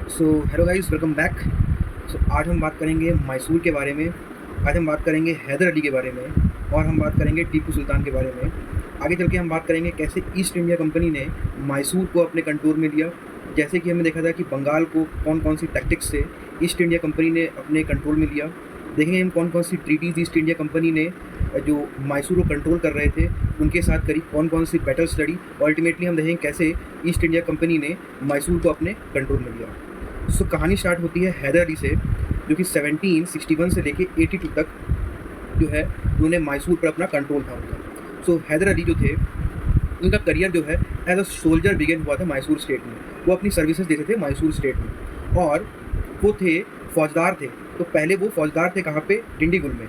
So hello guys, welcome back. आज हम बात करेंगे मैसूर के बारे में। आज हम बात करेंगे हैदर अली के बारे में और हम बात करेंगे टीपू सुल्तान के बारे में। आगे चल के हम बात करेंगे कैसे ईस्ट इंडिया कंपनी ने मैसूर को अपने कंट्रोल में लिया। जैसे कि हमने देखा था कि बंगाल को कौन कौन सी टैक्टिक्स से ईस्ट इंडिया कंपनी ने अपने कंट्रोल में लिया। देखेंगे हम कौन कौन सी ट्रीटीज़ ईस्ट इंडिया कंपनी ने जो मैसूर को कंट्रोल कर रहे थे उनके साथ करी, कौन कौन सी बैटल्स लड़ी। अल्टीमेटली हम देखेंगे कैसे ईस्ट इंडिया कंपनी ने मैसूर को अपने कंट्रोल में लिया। सो कहानी स्टार्ट होती है हैदर अली से, जो कि 1761 से लेके 82 तक जो है उन्होंने मैसूर पर अपना कंट्रोल था उनका। सो हैदर अली जो थे उनका करियर जो है एज अ सोल्जर बिगेन हुआ था मैसूर स्टेट में। वो अपनी सर्विसेज देते थे मैसूर स्टेट में और वो थे फौजदार थे। तो पहले वो फौजदार थे कहाँ पे? डिंडीगुल में।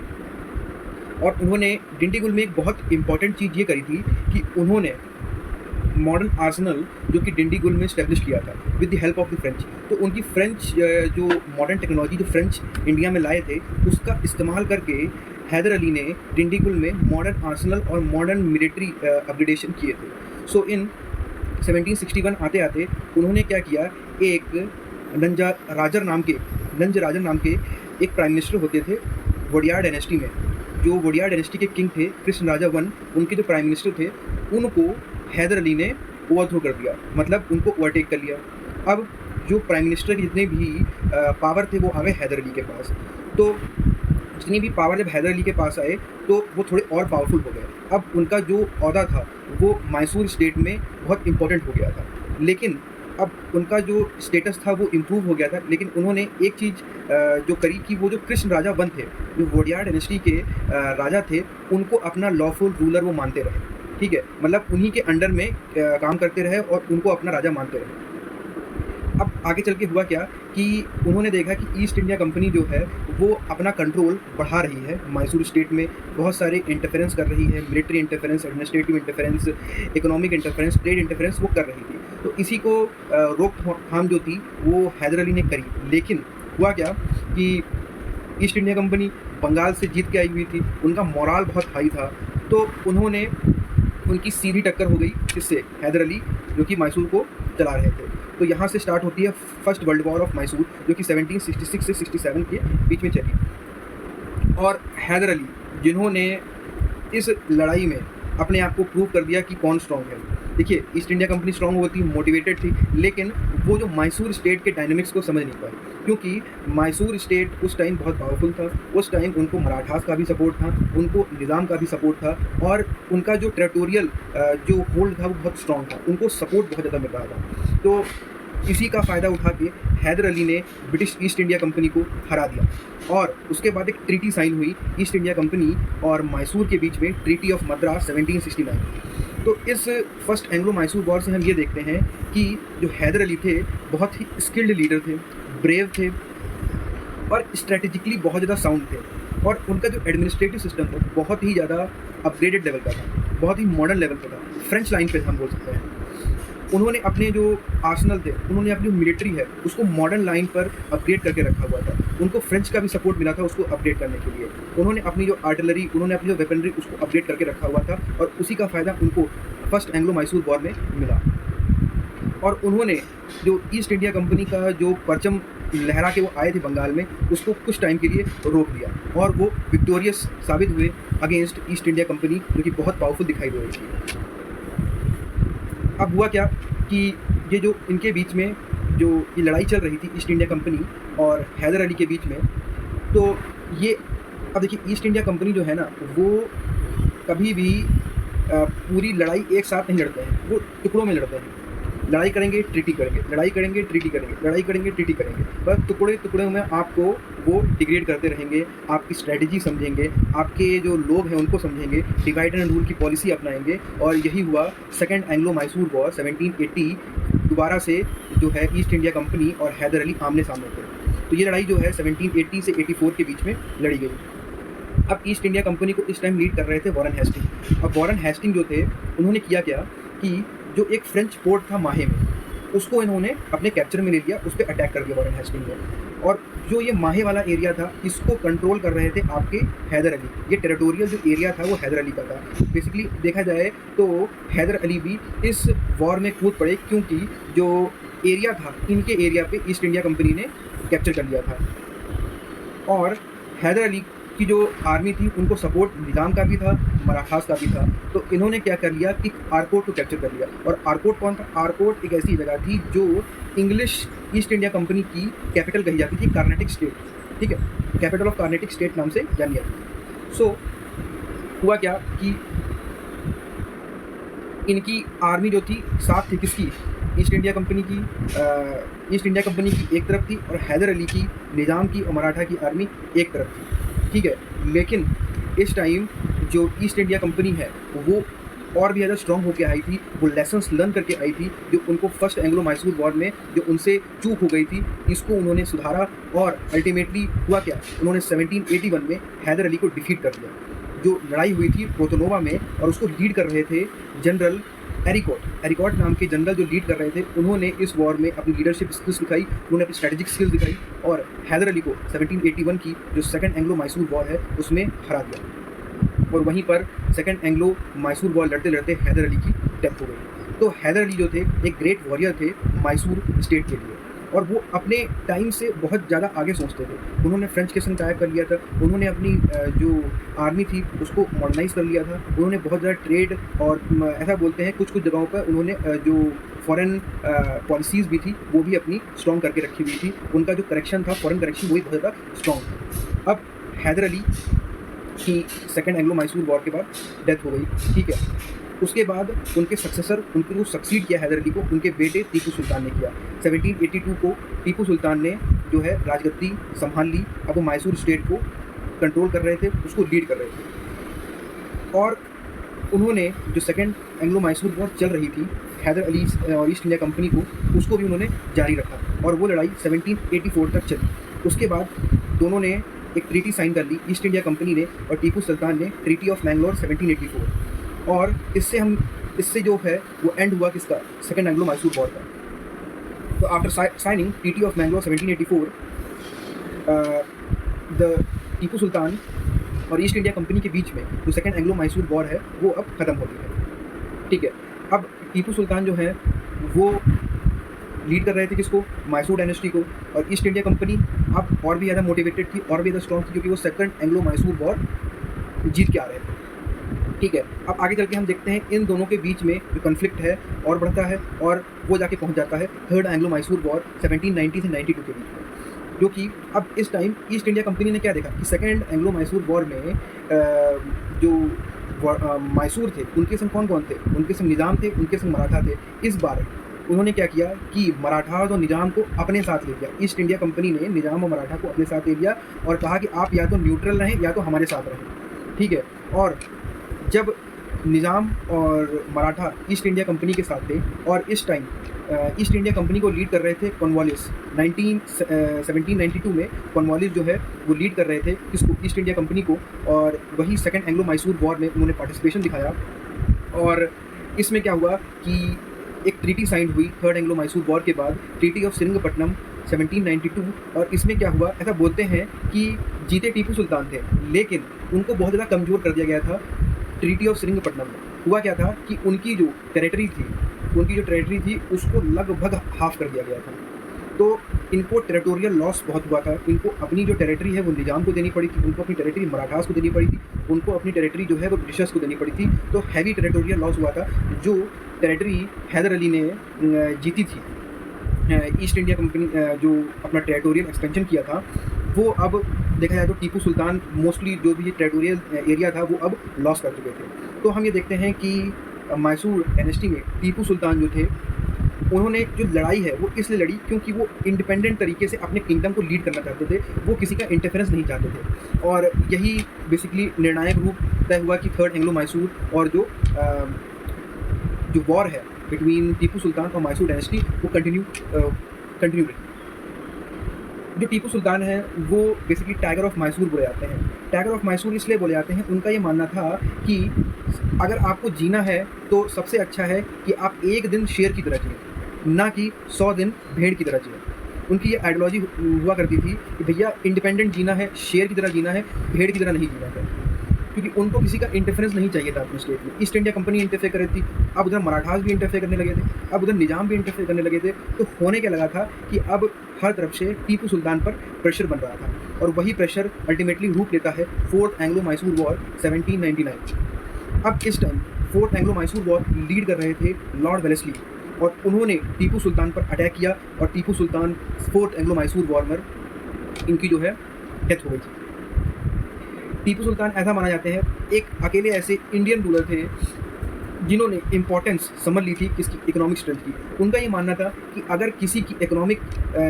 और उन्होंने डिंडीगुल में एक बहुत इंपॉर्टेंट चीज़ ये करी थी कि उन्होंने मॉडर्न आर्सेनल जो कि डिंडीगुल में इस्टेब्लिश किया था with the help of the French. तो उनकी फ्रेंच जो मॉडर्न टेक्नोलॉजी जो फ्रेंच इंडिया में लाए थे उसका इस्तेमाल करके हैदर अली ने डिंडीगुल में मॉडर्न आर्सेनल और मॉडर्न मिलिट्री अपग्रेडेशन किए थे। सो इन 1761 आते आते उन्होंने क्या किया, एक नंज राजर नाम के एक प्राइम मिनिस्टर होते थे वोडियार डायनेस्टी में। जो वोडियार डायनेस्टी के किंग थे कृष्ण राजा वन, उनके जो प्राइम मिनिस्टर थे उनको हैदर अली ने ओवरथ्रो कर दिया, मतलब उनको ओवरटेक कर लिया। अब जो प्राइम मिनिस्टर के जितने भी पावर थे वो आ गए हैदर अली के पास। तो जितनी भी पावर जब हैदर अली के पास आए तो वो थोड़े और पावरफुल हो गए। अब उनका जो ओहदा था वो मैसूर स्टेट में बहुत इंपॉर्टेंट हो गया था, लेकिन अब उनका जो स्टेटस था वो इम्प्रूव हो गया था। लेकिन उन्होंने एक चीज़ जो करी कि वो जो कृष्ण राजा वन थे, जो वोडियार डायनेस्टी के राजा थे, उनको अपना लॉफुल रूलर वो मानते रहे। ठीक है, मतलब उन्हीं के अंडर में काम करते रहे और उनको अपना राजा मानते रहे। अब आगे चल के हुआ क्या कि उन्होंने देखा कि ईस्ट इंडिया कंपनी जो है वो अपना कंट्रोल बढ़ा रही है मैसूर स्टेट में, बहुत सारे इंटरफेरेंस कर रही है, military interference, administrative interference, economic interference, trade interference वो कर रही थी। तो इसी को रोकथाम जो थी वो हैदर अली ने करी। लेकिन हुआ क्या कि ईस्ट इंडिया कंपनी बंगाल से जीत के आई हुई थी, उनका मोराल बहुत हाई था। तो उनकी सीधी टक्कर हो गई इससे, हैदर अली जो कि मैसूर को चला रहे थे। तो यहाँ से स्टार्ट होती है first world war of Mysore, जो कि 1766 से 67 के बीच में चली। और हैदर अली जिन्होंने इस लड़ाई में अपने आप को प्रूव कर दिया कि कौन स्ट्रॉन्ग है। देखिए, ईस्ट इंडिया कंपनी स्ट्रॉन्ग होती, मोटिवेटेड थी, लेकिन वो जो मैसूर स्टेट के डायनामिक्स को समझ नहीं पाई, क्योंकि मैसूर स्टेट उस टाइम बहुत पावरफुल था। उस टाइम उनको मराठास का भी सपोर्ट था, उनको निज़ाम का भी सपोर्ट था और उनका जो टेरिटोरियल जो होल्ड था वो बहुत स्ट्रॉन्ग था, उनको सपोर्ट बहुत ज़्यादा मिल रहा था। तो इसी का फ़ायदा उठा के हैदर अली ने ब्रिटिश ईस्ट इंडिया कंपनी को हरा दिया और उसके बाद एक ट्रीटी साइन हुई ईस्ट इंडिया कंपनी और मैसूर के बीच में, ट्रीटी ऑफ मद्रास 1769। तो इस फर्स्ट एंग्लो मैसूर वॉर से हम ये देखते हैं कि जो हैदर अली थे बहुत ही स्किल्ड लीडर थे, ब्रेव थे और स्ट्रेटेजिकली बहुत ज़्यादा साउंड थे। और उनका जो एडमिनिस्ट्रेटिव सिस्टम था बहुत ही ज़्यादा अपग्रेडेड लेवल का था, बहुत ही मॉडर्न लेवल का था, फ्रेंच लाइन पे हम बोल सकते हैं। उन्होंने अपने जो आर्सेनल थे, उन्होंने अपनी मिलिट्री है उसको मॉडर्न लाइन पर अपग्रेड करके रखा हुआ था। उनको फ्रेंच का भी सपोर्ट मिला था उसको अपग्रेड करने के लिए। उन्होंने अपनी जो आर्टिलरी, उन्होंने अपनी जो वेपनरी उसको अपग्रेड करके रखा हुआ था और उसी का फ़ायदा उनको फर्स्ट एंग्लो मैसूर वॉर में मिला। और उन्होंने जो ईस्ट इंडिया कंपनी का जो परचम लहरा के वो आए थे बंगाल में, उसको कुछ टाइम के लिए रोक दिया और वो विक्टोरियस साबित हुए अगेंस्ट ईस्ट इंडिया कंपनी, जो कि बहुत पावरफुल दिखाई दे रही थी। अब हुआ क्या कि ये जो इनके बीच में जो ये लड़ाई चल रही थी ईस्ट इंडिया कंपनी और हैदर अली के बीच में, तो ये अब देखिए ईस्ट इंडिया कंपनी जो है ना वो कभी भी पूरी लड़ाई एक साथ नहीं लड़ते हैं, वो टुकड़ों में लड़ते हैं। लड़ाई करेंगे, ट्रीटी करेंगे, लड़ाई करेंगे, ट्रीटी करेंगे, लड़ाई करेंगे, ट्रीटी करेंगे, बस टुकड़े टुकड़े में आपको वो डिग्रेड करते रहेंगे, आपकी स्ट्रैटेजी समझेंगे, आपके जो लोग हैं उनको समझेंगे, डिवाइड एंड रूल की पॉलिसी अपनाएंगे। और यही हुआ सेकेंड एंग्लो मैसूर वॉर 1780। दोबारा से जो है ईस्ट इंडिया कंपनी और हैदर अली आमने सामने थे। तो ये लड़ाई जो है 1780 से 84 के बीच में लड़ी गई। अब ईस्ट इंडिया कंपनी को इस टाइम लीड कर रहे थे वॉरेन हेस्टिंग। अब वॉरेन हेस्टिंग जो थे उन्होंने किया क्या कि जो एक फ्रेंच पोर्ट था माहे में, उसको इन्होंने अपने कैप्चर में ले लिया, उस पर अटैक कर दिया वॉरेन हेस्टिंग ने। और जो ये माहे वाला एरिया था इसको कंट्रोल कर रहे थे आपके हैदर अली। ये टेरिटोरियल जो एरिया था वो हैदर अली का था। बेसिकली देखा जाए तो हैदर अली भी इस वॉर में कूद पड़े, क्योंकि जो एरिया था, इनके एरिया पे ईस्ट इंडिया कंपनी ने कैप्चर कर लिया था। और हैदर अली की जो आर्मी थी उनको सपोर्ट निज़ाम का भी था, मराठास का भी था। तो इन्होंने क्या कर लिया कि आरकोट को कैप्चर कर लिया। और आरकोट कौन था? आरकोट एक ऐसी जगह थी जो इंग्लिश ईस्ट इंडिया कंपनी की कैपिटल कही जाती थी, कार्नेटिक स्टेट, ठीक है, कैपिटल ऑफ कार्नेटिक स्टेट नाम से जानी जाती। सो हुआ क्या कि इनकी आर्मी जो थी साथ थी किसकी? ईस्ट इंडिया कंपनी की। ईस्ट इंडिया कंपनी की एक तरफ थी और हैदर अली की, निज़ाम की और मराठा की आर्मी एक तरफ थी, ठीक है। लेकिन इस टाइम जो ईस्ट इंडिया कंपनी है वो और भी ज़्यादा स्ट्रॉन्ग होकर आई थी, वो लेसन्स लर्न करके आई थी जो उनको फर्स्ट एंग्लो मैसूर वॉर में जो उनसे चूक हो गई थी, इसको उन्होंने सुधारा। और अल्टीमेटली हुआ क्या? उन्होंने 1781 में हैदर अली को डिफीट कर दिया। जो लड़ाई हुई थी पोर्टोनोवा में, और उसको लीड कर रहे थे जनरल एरिकॉट। एरिकॉट नाम के जनरल जो लीड कर रहे थे, उन्होंने इस वॉर में अपनी लीडरशिप स्किल्स दिखाई, उन्होंने अपनी स्ट्रेटेजिक स्किल्स दिखाई और हैदर अली को 1781 की जो सेकंड एंग्लो मैसूर वॉर है उसमें हरा दिया। और वहीं पर सेकंड एंग्लो मैसूर वॉर लड़ते लड़ते हैदर अली की डेथ हो गई। तो हैदर अली जो थे एक ग्रेट वॉरियर थे मैसूर स्टेट के लिए, और वो अपने टाइम से बहुत ज़्यादा आगे सोचते थे। उन्होंने फ्रेंच के संग टाई कर लिया था, उन्होंने अपनी जो आर्मी थी उसको मॉडर्नाइज कर लिया था, उन्होंने बहुत ज़्यादा ट्रेड और ऐसा बोलते हैं कुछ कुछ जगहों पर उन्होंने जो फॉरेन पॉलिसीज़ भी थी वो भी अपनी स्ट्रॉन्ग करके रखी हुई थी। उनका जो करेक्शन था, फॉरेन करेक्शन, वही बहुत ज़्यादा स्ट्रॉन्ग था। अब हैदर अली की सेकेंड एंग्लो मैसूर वॉर के बाद डेथ हो गई, ठीक है। उसके बाद उनके सक्सेसर, उनको सक्सीड किया हैदर अली को, उनके बेटे टीपू सुल्तान ने किया। 1782 को टीपू सुल्तान ने जो है राजगद्दी संभाल ली। अब वो मैसूर स्टेट को कंट्रोल कर रहे थे, उसको लीड कर रहे थे। और उन्होंने जो सेकेंड एंग्लो मैसूर वॉर चल रही थी हैदर अली और ईस्ट इंडिया कंपनी को, उसको भी उन्होंने जारी रखा और वो लड़ाई 1784 तक चली। उसके बाद दोनों ने एक ट्रीटी साइन कर ली, ईस्ट इंडिया कंपनी ने और टीपू सुल्तान ने, ट्रीटी ऑफ मैंगलोर 1784। और इससे जो है वो एंड हुआ किसका? सेकेंड एंग्लो मैसूर वॉर का। तो after signing treaty of Mangalore 1784, the Tipu Sultan और ईस्ट इंडिया कंपनी के बीच में जो सेकेंड एंग्लो मैसूर वॉर है वो अब ख़त्म हो गई है, ठीक है। अब टीपू सुल्तान जो है वो लीड कर रहे थे किसको? मैसूर डायनेस्टी को। और ईस्ट इंडिया कंपनी अब और भी ज़्यादा मोटिवेटेड थी, और भी ज़्यादा स्ट्रॉन्ग थी, क्योंकि वो सेकेंड एंग्लो मैसूर वॉर जीत के आ रहे थे, ठीक है। अब आगे चल के हम देखते हैं इन दोनों के बीच में जो कन्फ्लिक्ट है और बढ़ता है और वो जाके पहुंच जाता है थर्ड एंग्लो मैसूर वॉर 1790 से 92 के बीच में। जो कि अब इस टाइम ईस्ट इंडिया कंपनी ने क्या देखा कि सेकेंड एंग्लो मैसूर वॉर में जो मैसूर थे उनके संग कौन कौन थे? उनके संग निज़ाम थे, उनके संग मराठा थे। इस बार उन्होंने क्या किया कि मराठा और निज़ाम को अपने साथ ले लिया। ईस्ट इंडिया कंपनी ने निज़ाम और मराठा को अपने साथ ले लिया और कहा कि आप या तो न्यूट्रल रहें या तो हमारे साथ रहें, ठीक है। और जब निज़ाम और मराठा ईस्ट इंडिया कंपनी के साथ थे और इस टाइम ईस्ट इंडिया कंपनी को लीड कर रहे थे कॉर्नवालिस। 1792 में कॉर्नवालिस जो है वो लीड कर रहे थे किसको? ईस्ट इंडिया कंपनी को। और वही सेकेंड एंग्लो मैसूर वॉर में उन्होंने पार्टिसिपेशन दिखाया। और इसमें क्या हुआ कि एक ट्रीटी साइन हुई थर्ड एंग्लो मैसूर वॉर के बाद, ट्रीटी ऑफ श्रीरंगपट्टनम 1792। और इसमें क्या हुआ? ऐसा बोलते हैं कि जीते टीपू सुल्तान थे, लेकिन उनको बहुत ज़्यादा कमज़ोर कर दिया गया था ट्रीटी ऑफ श्रीरंगपट्टनम में। हुआ क्या था कि उनकी जो टेरिटरी थी उसको लगभग हाफ कर दिया गया था। तो इनको टेरिटोरियल लॉस बहुत हुआ था। इनको अपनी जो टेरिटरी है वो निज़ाम को देनी पड़ी थी, उनको अपनी टेरिटरी मराठास को देनी पड़ी थी, उनको अपनी टेरिटरी जो है वो ब्रिटिशर्स को देनी पड़ी थी। तो हैवी टेरिटोरियल लॉस हुआ था। जो टेरिटरी हैदर अली ने जीती थी, ईस्ट इंडिया कंपनी जो अपना टेरिटोरियल एक्सपेंशन किया था, वो अब देखा जाए तो टीपू सुल्तान मोस्टली जो भी टेरिटोरियल एरिया था वो अब लॉस कर चुके थे। तो हम ये देखते हैं कि मैसूर डायनेस्टी में टीपू सुल्तान जो थे उन्होंने जो लड़ाई है वो इसलिए लड़ी क्योंकि वो इंडिपेंडेंट तरीके से अपने किंगडम को लीड करना चाहते थे, वो किसी का इंटरफेरेंस नहीं चाहते थे। और यही बेसिकली निर्णायक रूप तय हुआ कि थर्ड एंग्लो मैसूर और जो वॉर है बिटवीन टीपू सुल्तान और मैसूर डायनेस्टी वो कंटिन्यू रही। जो टीपू सुल्तान है वो बेसिकली टाइगर ऑफ मैसूर बोले जाते हैं। टाइगर ऑफ मैसूर इसलिए बोले जाते हैं, उनका ये मानना था कि अगर आपको जीना है तो सबसे अच्छा है कि आप एक दिन शेर की तरह जिए, ना कि 100 दिन भेड़ की तरह जिए। उनकी ये आइडियोलॉजी हुआ करती थी कि भैया इंडिपेंडेंट जीना है, शेर की तरह जीना है, भेड़ की तरह नहीं जीना है। क्योंकि उनको किसी का इंटरफेरेंस नहीं चाहिए था अपने स्टेट में। ईस्ट इंडिया कंपनी इंटरफेयर कर रही थी, अब उधर मराठास भी इंटरफेयर करने लगे थे, अब उधर निज़ाम भी इंटरफेयर करने लगे थे। तो होने क्या लगा था कि अब हर तरफ से टीपू सुल्तान पर प्रेशर बन रहा था, और वही प्रेशर अल्टीमेटली रूप लेता है फोर्थ एंग्लो मैसूर वॉर 1799। अब इस time fourth Anglo Mysore war lead कर रहे थे लॉर्ड वेलेस्ली, और उन्होंने टीपू सुल्तान पर अटैक किया, और Tipu Sultan fourth Anglo Mysore war में इनकी जो है डेथ हो गई थी। टीपू सुल्तान ऐसा माना जाते हैं एक अकेले ऐसे इंडियन रूलर थे जिन्होंने इम्पोर्टेंस समझ ली थी किसकी, इकोनॉमिक स्ट्रेंथ की। उनका ये मानना था कि अगर किसी की इकोनॉमिक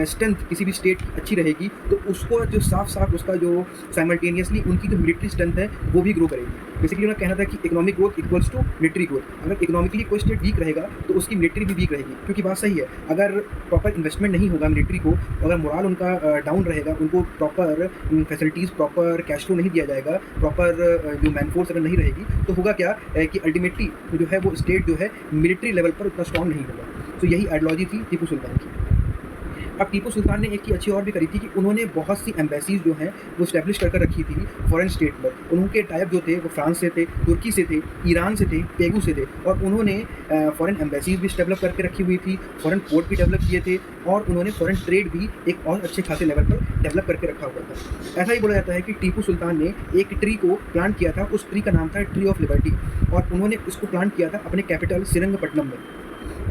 स्ट्रेंथ किसी भी स्टेट की अच्छी रहेगी तो उसको जो साफ साफ उसका जो साइमल्टेनियसली उनकी जो मिलिट्री स्ट्रेंथ है वो भी ग्रो करेगी। बेसिकली उन्होंने कहना था कि economic growth equals to military growth. अगर इकोनॉमिकली कोई स्टेट वीक रहेगा तो उसकी मिलिट्री भी वीक रहेगी, क्योंकि बात सही है, अगर प्रॉपर इन्वेस्टमेंट नहीं होगा मिलिट्री को, अगर मोरल उनका डाउन रहेगा, उनको proper facilities, proper cash flow नहीं दिया जाएगा, प्रॉपर जो मैन फोर्स अगर नहीं रहेगी, तो होगा क्या कि अल्टीमेटली जो है वो स्टेट जो है मिलिट्री लेवल पर उतना स्ट्रॉन्ग नहीं होगा। तो यही आइडियोलॉजी थी टीपू सुल्तान की। अब टीपू सुल्तान ने एक चीज़ अच्छी और भी करी थी कि उन्होंने बहुत सी एम्बेसीज जो हैं वो स्टैब्लिश कर रखी थी फॉरेन स्टेट पर। उनके टाइप जो थे वो फ्रांस से थे, तुर्की से थे, ईरान से थे, पेगू से थे, और उन्होंने फॉरेन एम्बेसीज भी डेवलप करके रखी हुई थी, फॉरेन पोर्ट भी डेवलप किए थे, और उन्होंने फॉरेन ट्रेड भी एक और अच्छे खासे लेवल पर डेवलप करके रखा हुआ था। ऐसा ही बोला जाता है कि टीपू सुल्तान ने एक ट्री को प्लांट किया था, उस ट्री का नाम था ट्री ऑफ लिबर्टी, और उन्होंने उसको प्लांट किया था अपने कैपिटल श्रीरंगपट्टनम में,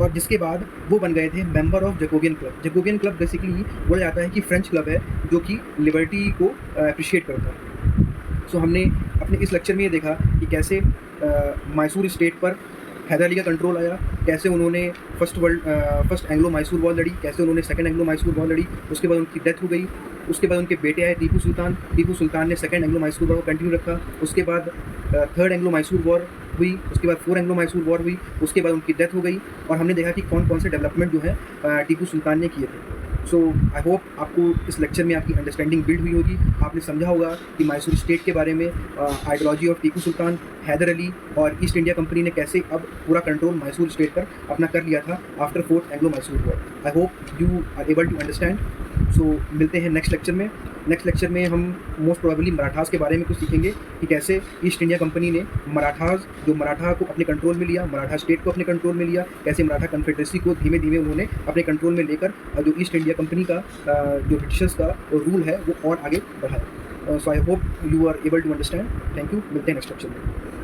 और जिसके बाद वो बन गए थे member of Jacobin club. Jacobin club basically बोला जाता है कि फ्रेंच क्लब है जो कि लिबर्टी को अप्रिशिएट करता है। सो हमने अपने इस लेक्चर में ये देखा कि कैसे मैसूर स्टेट पर हैदर अली का कंट्रोल आया, कैसे उन्होंने फर्स्ट एंग्लो मैसूर वॉर लड़ी, कैसे उन्होंने सेकंड एंग्लो मैसूर वॉर लड़ी, उसके बाद उनकी डेथ हो गई। उसके बाद उनके बेटे आए टीपू सुल्तान ने सेकंड एंग्लो मैसूर वॉर को कंटिन्यू रखा। उसके बाद थर्ड एंग्लो मैसूर वॉर हुई, उसके बाद फोर्थ एंग्लो मैसूर वॉर हुई, उसके बाद उनकी डेथ हो गई, और हमने देखा कि कौन कौन से डेवलपमेंट जो है टीपू सुल्तान ने किए थे। सो आई होप आपको इस लेक्चर में आपकी अंडरस्टैंडिंग बिल्ड हुई होगी, आपने समझा होगा कि मैसूर स्टेट के बारे में, आइडियोलॉजी ऑफ टीपू सुल्तान, हैदर अली और ईस्ट इंडिया कंपनी ने कैसे अब पूरा कंट्रोल मैसूर स्टेट पर अपना कर लिया था after fourth Anglo Mysore war. I hope you are able to understand. So मिलते हैं नेक्स्ट लेक्चर में। नेक्स्ट लेक्चर में हम मोस्ट प्रोबेबली मराठास के बारे में कुछ सीखेंगे कि कैसे ईस्ट इंडिया कंपनी ने मराठा को अपने कंट्रोल में लिया, मराठा स्टेट को अपने कंट्रोल में लिया, कैसे मराठा कन्फेडरेसी को धीमे धीमे उन्होंने अपने कंट्रोल में लेकर जो ईस्ट इंडिया कंपनी का जो ब्रिटिशर्स का रूल है वो और आगे बढ़ाया। So I hope you are able to understand. Thank you, मिलते हैं नेक्स्ट लेक्चर में।